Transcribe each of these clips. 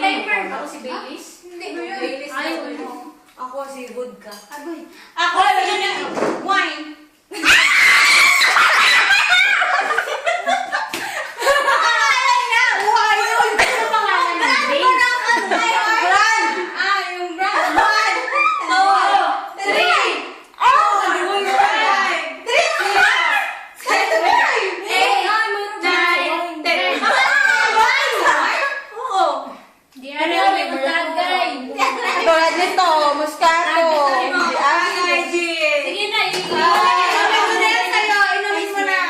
timer. Ako si Baileys. Hindi mo yun. Baileys na mo. Ako si vodka. Ako, wine. Tulad nito, Moscato. Sige na, Inumin mo na.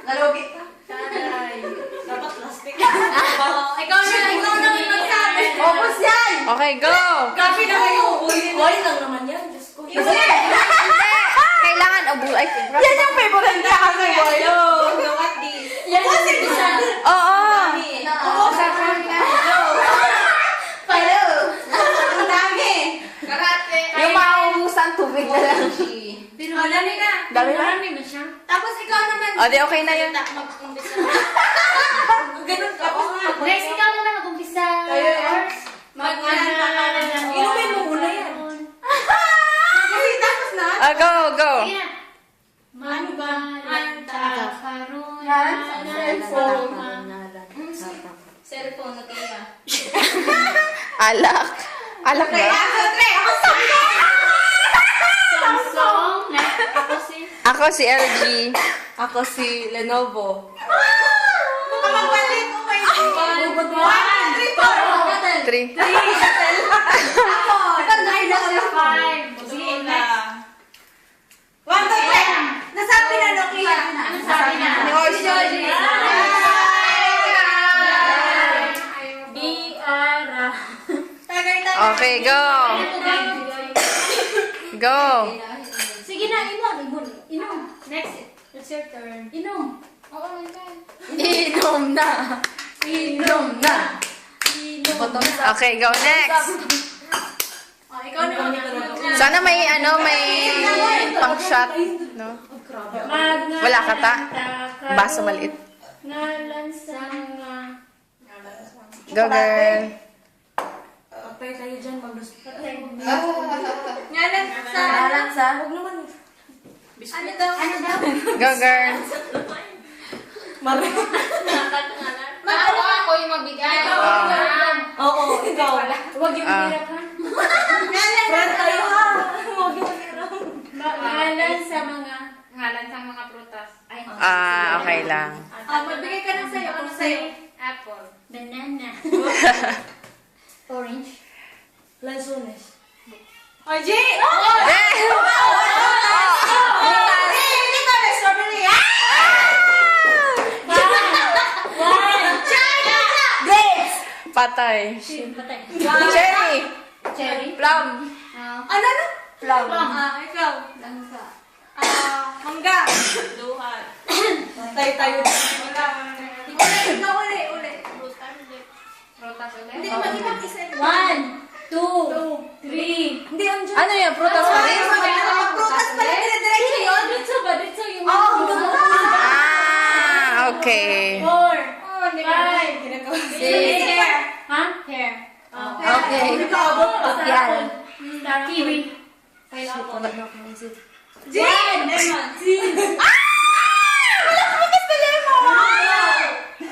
Nalugit ka. Dapat plastic. Ikaw na magsabi. Opos yan! Okay, go! Kape na kayo. Oil lang naman yan. Diyos ko. Hindi! Kailangan ubo. Ay, Yan yung favorite niya kasi oil. Look at this. Yan ang isa. oo! Ang dami. Karate. Yung mauubusan tubig na lang. Pero dami na. Dami na? Marami na siya. Tapos ikaw naman. O, di okay na yun. Mag-umpisa. Ganun ka pa nga. Next, ikaw na mag-umpisa. Kayo, Mag-umpisa. Inumin mo muna yan. Kasi tapos na. Go, go! Sige na. Ano ba? Anta, karuna, Cellphone. Cellphone na kaya. Alak. Alak ba? Samsung. Ako si... Ako si LG. Ako si Lenovo. Magbalik ko kayo. 1, 3, 4. 3. Ako. Five. Sige, next. 1, 2, 3. Nasabi na Nokia. Ano sabi na? Si Georgie. Biara. Tagay-tagay. Okay, go! Go! Sige na, inom. Next, it's your turn. Inom. Oo, ikaw. Inom na. Inom na. Okay, go next! Oh, ikaw na. Sana may may pang-shot, no? Wala ka ta? Baso maliit. Ngalan sa mga... Go, girl! Patay tayo dyan, Ngalan sa... sa... Huwag naman. Ano daw? Go, girl! Ako ako yung magbigay. Oo, ikaw. Huwag yung Ah. mahirap ha. Friend tayo ha. Huwag yung hirap. Ngalan sa mga prutas. Ay, Okay lang. Magbigay ka ng sayo. Ano sayo? apple. Banana. Orange. Lansones. Oh, G! Hindi ko na strawberry. Grapes. Patay. Patay. Cherry! Cherry. Plum! Ano? Plum. Ikaw. Langka. Mangga. Duhan. Patay tayo dyan. Wala. Ikaw uli. Prutas ulit. Hindi, mag-ibang isa. 1, 2, 3. Hindi, ang dyan. Ano yan? Prutas pa rin? Prutas pala, dire-diretso yun. Dito yung... Okay. 4, 5, 6. Ha? Hair. Okay. Yan. Kiwi. Jen! Lemon.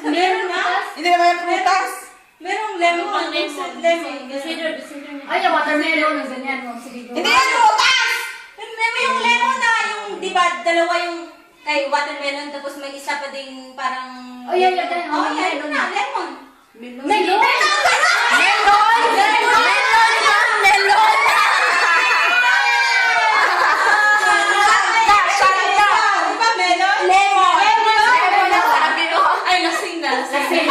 Meron na? Hindi naman yung prutas. Merong lemon. Lemon. Consider. Ay, yung watermelon. Ganyan mo. Sige. Hindi yan prutas! Yung lemon na, yung, di ba, dalawa yung kay watermelon, tapos may isa pa ding parang... Oh, yan. Oh, yan na, lemon. Melon? Melon! Melon! Melon! Di ba, melon? Lemon. Ay, lasing na. Lasing.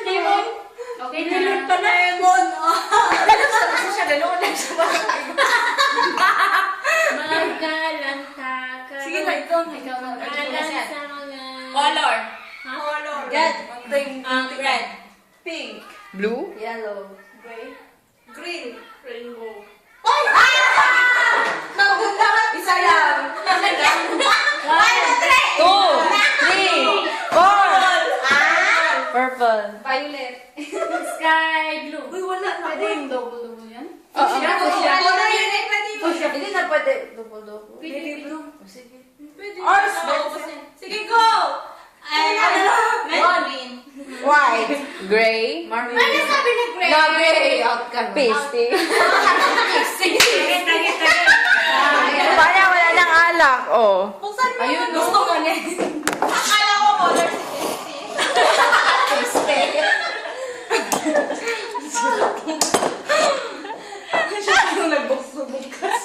Lemon. Okay na. Lemon pa na. Lemon. Magkalanta ka. Sige na, ikaw na. Magalan sa mga... Color. Ha? Color. Red. Red. Pink. Blue? Yellow. Gray. Green. Rainbow. Ay! Maganda. Isa lang. Pwede yung double yan? Oo. Hindi na pwede. Double. Pwede. Sige. Ors, sige, go! Ay, Melvin. White. Gray. Marvin. Ano sabi ni Greg? No, gray. Out ka na. Pasty. Tagay. Kaya wala nang alak. Oh. Kung saan mo Ayun, gusto no. ko na. Akala ko color si Yung nagbukso-bukas.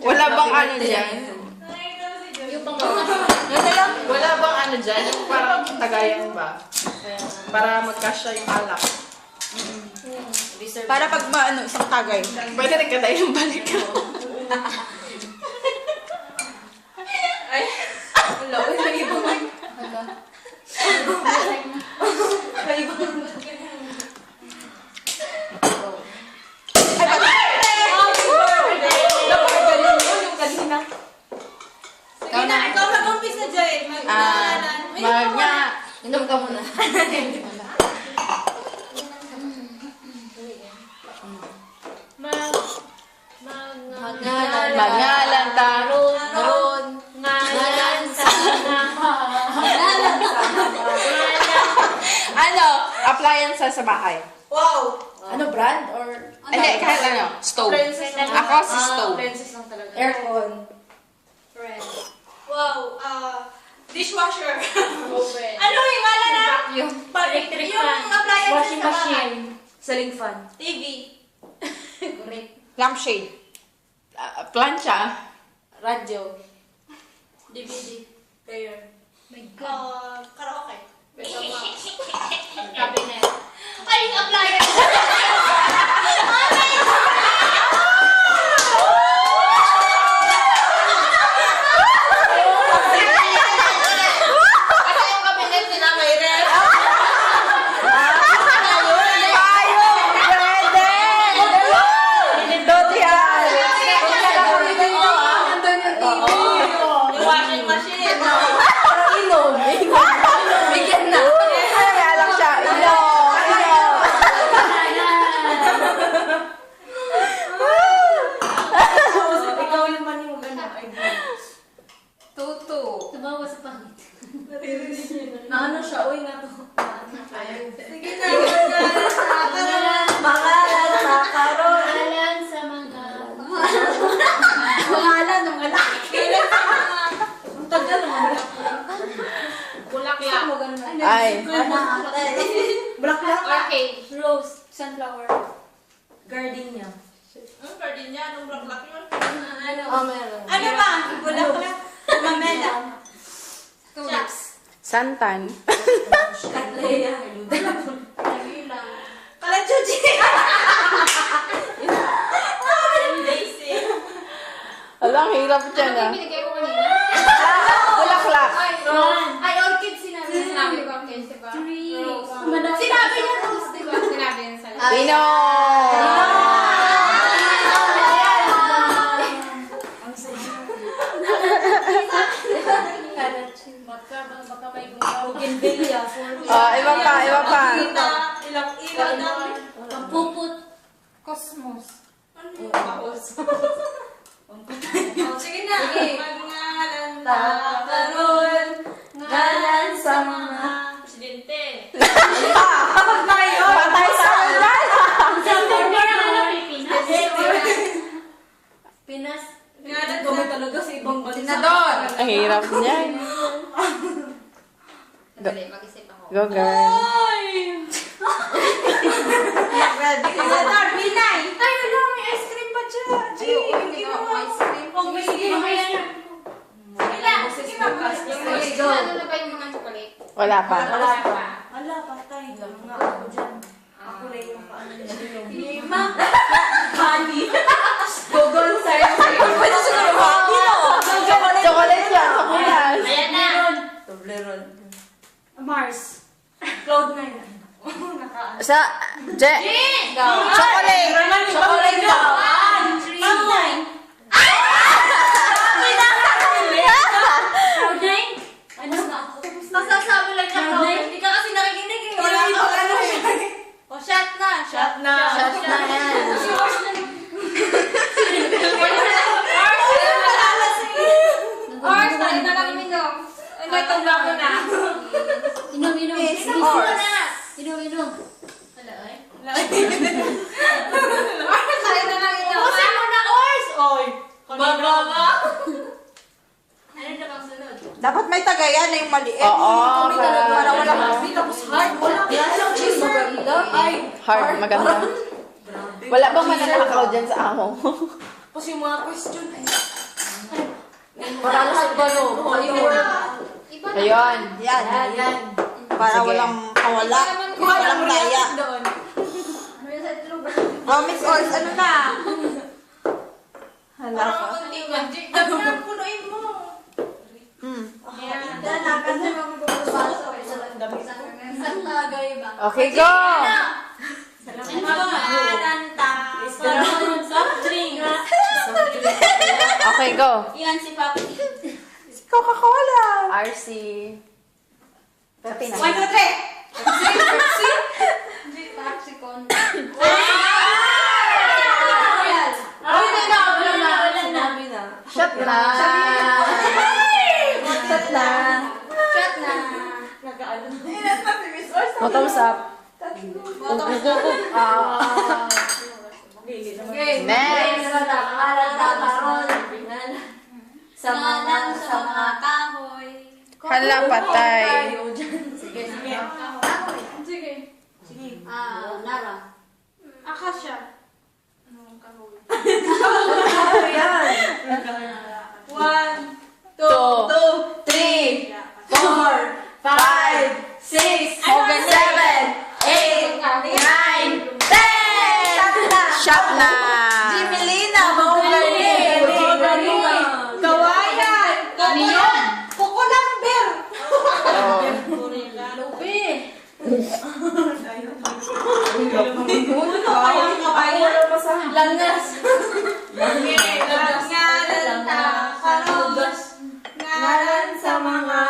Wala bang ano dyan? Yung pang Wala bang ano dyan? Yung parang tagayan ba? Para magkasya yung alak. Para pag maano, isang tagay. Pwede rin ka yung balik ko. Ay, wala. Uy, may iba man. May iba man. Dapat ganun mo yung kanina. Sige na, ikaw mag-umpisa, Joy. Magnya. Inom ka muna. Magngalan taro. Naroon. ngalan sa Ano? Appliances sa bahay. Wow! Ano, brand or? Hindi, kahit ano. Stove. Ako si stove. Appliances lang talaga. Aircon. Wow! Dishwasher. Open. Ano yung wala na? Yung Electric Yung fan. appliances Washing sa bahay. machine. ceiling fan. TV. Correct. Lampshade. Plancha. Radyo. DVD. Player. My God. Karaoke. Cabinet. Ay, yung appliance! Kasi yung kabinet nila may ref. Yung washing machine. Parang inom. Bigyan na. Ikaw naman yung ganda. Tutu. Tumawa sa pangit. Naano siya? Uy, nga to. Sige na. Pangalan sa karon. Ngalan sa mga... Pangalan ng lalaki. Ang tagal naman. Bulaklak. Mo ganun na. Ay. Bulaklak. Orchid. Rose. Sunflower. Gardenia. Ang pwede niya. Anong black yun? Oh, meron. Ano ba? Bulaklak. Mamela. Tulips. Santan. Katleya. Kalachuchi. Daisy. Alam, hirap dyan Ano ah. yung binigay ko kanina? Bulaklak. Ay, orchid sinabi. Sinabi ko orchid, diba? Rose. Sinabi niya rose, Diba? Sinabi niya sa Pino! Baka may gumawa. Bougainvillea. Iba pa, iba pa. Ilang dami. Puput. Cosmos. Ano yung kaos? Oh, sige na. Magngalan karon. Ngalan sa mga. Presidente. Patay sa ulan! Pinas. Ngalan Gawin talaga sa ibang bansa. Senador. Ang hirap niyan. Dali, mag-isip ako. Go, girl. Senador, Binay. Ay, wala, may ice cream pa dyan. Hindi ko ice cream. Sige na. Sige na. Ano na ba yung mga chocolate? Wala pa. Wala pa. Ala, patay. Mga ako dyan. Ako lang yung paano nila. Lima. Gogol sa'yo. Pwede siguro hobby no? Chocolate yan, sa kulas. Ayan na. Toblerone. Mars. Cloud9. Sa, chocolate. Chocolate daw. Mamay. Cloud9? Ano na ako? Masasabi lang niya. Hindi ka kasi nakikinig eh. Wala ka ano. O, shot na. Ano na bang sunod? Dapat may tagayan na yung maliit. Oo, Kami talaga, para- wala tapos hard. Wala. Walang cheese maganda. Ay, Hard, maganda. Wala bang mananakaw dyan sa amo? tapos yung mga question. Para sa balo. Iba na. Ayun. Yan. Para Sige. walang kawala. Walang daya. Ano yung sa itlog? Oh, Miss Ors, ano na? Hala ka. Punuin mo. Isang tagay ba? Okay, go! Soft drink. Okay, go. Yan si Papi. Coca-Cola. RC. Kapi na. 1, 2, 3. Taxicon. Shot na. Shot na. Shot na. Bottoms up. Next. Sa mga kahoy. Hala, patay. Sige. Nara. Akasha. Two. 3, 4, 5, 6, 7, 8, 9, 10! Shot na. Jimelina, Mahogany. Kawayan. Neon. Coco number. Oh. Lupi. Langas. Ngalan sa mga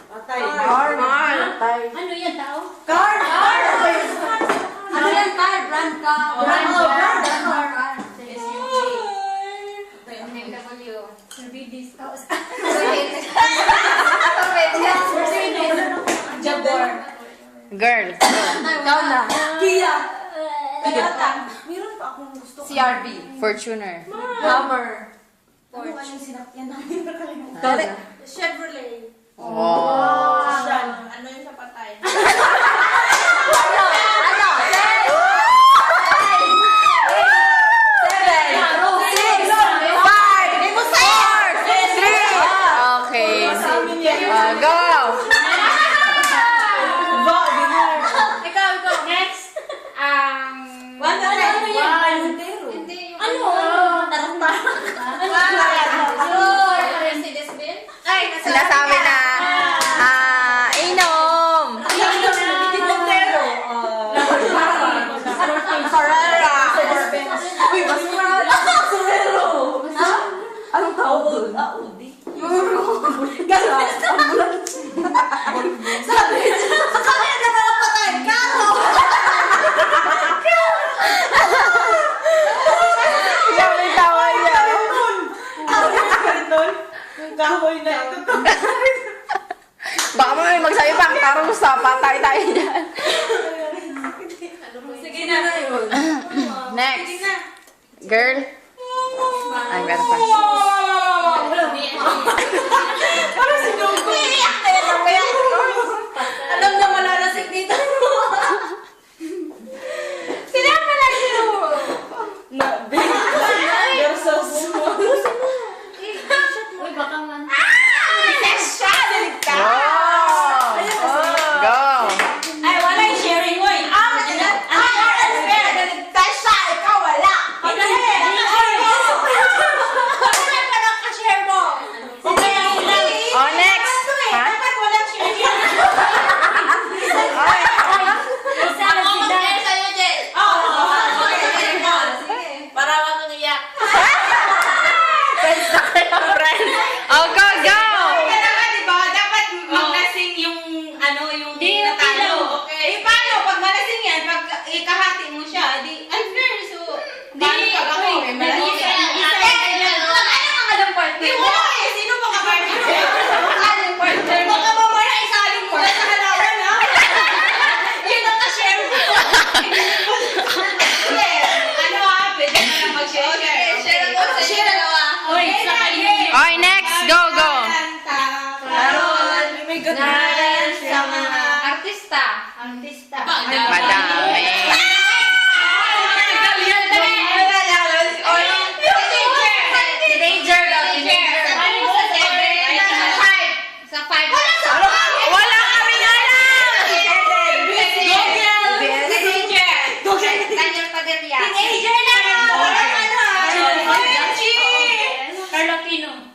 Patay. Patay. Ano yan tao? Card. Ano yan car? Brand ka? Brand. MW. Mercedes. Jaguar. Girl. Ikaw na. Kia. Meron pa akong gusto. CRV. Fortuner. Hammer. Ano ba yung sinakyan namin? Dali. Chevrolet. Wow. Ano yung sa patay? Ano? 7, 6, 5, 4, 3. Okay. Go. Ikaw. Next. Hindi yung... Mercedes-Benz? Sinasabi na. Inom. Carrera. Uy, basura. Anong tawag doon? Audi. Gala. Sabi, kaya na mga patay. Kano. Grabe tawa niya. Kahoy na ito. Baka mo may magsabi pang karusa. Patay tayo dyan. Sige na. Next. Girl. I'm gonna pass. Parang sinugo. Alam na malalasig dito. Sila pala sinugo. Na, big. Versus. Uy, baka man. Go. Go. Ay, wala yung sharing mo eh. Tasha, ikaw wala. Madami. Teenager daw, teenager. Sa 5. Wala kaming alam! Daniel Padilla. Teenager na nga! Walang ano ah! Carlo Aquino.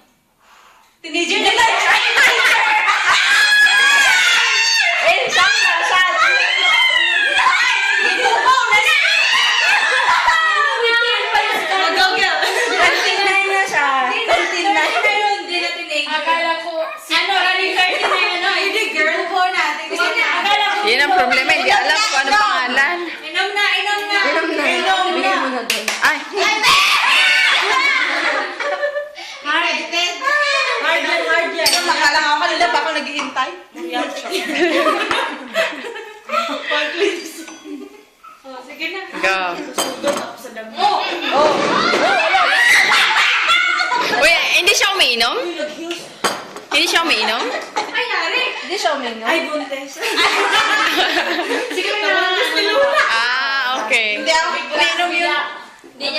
Teenager na lang! Akala ko, running 39 Yun ang problema, hindi alam kung ano pangalan. Inom na! Bigyan mo na doon. Ay, Hard yan. Nakalang ako kanila pa ako nag-iintay. Sige na. go. Sugod ako sa dami. Uy, hindi siya umiinom? Hindi siya umiinom? Ay, yari! Hindi siya uminom. Ay, buntes. Sige na. Ah, okay. Hindi ako uminom yun.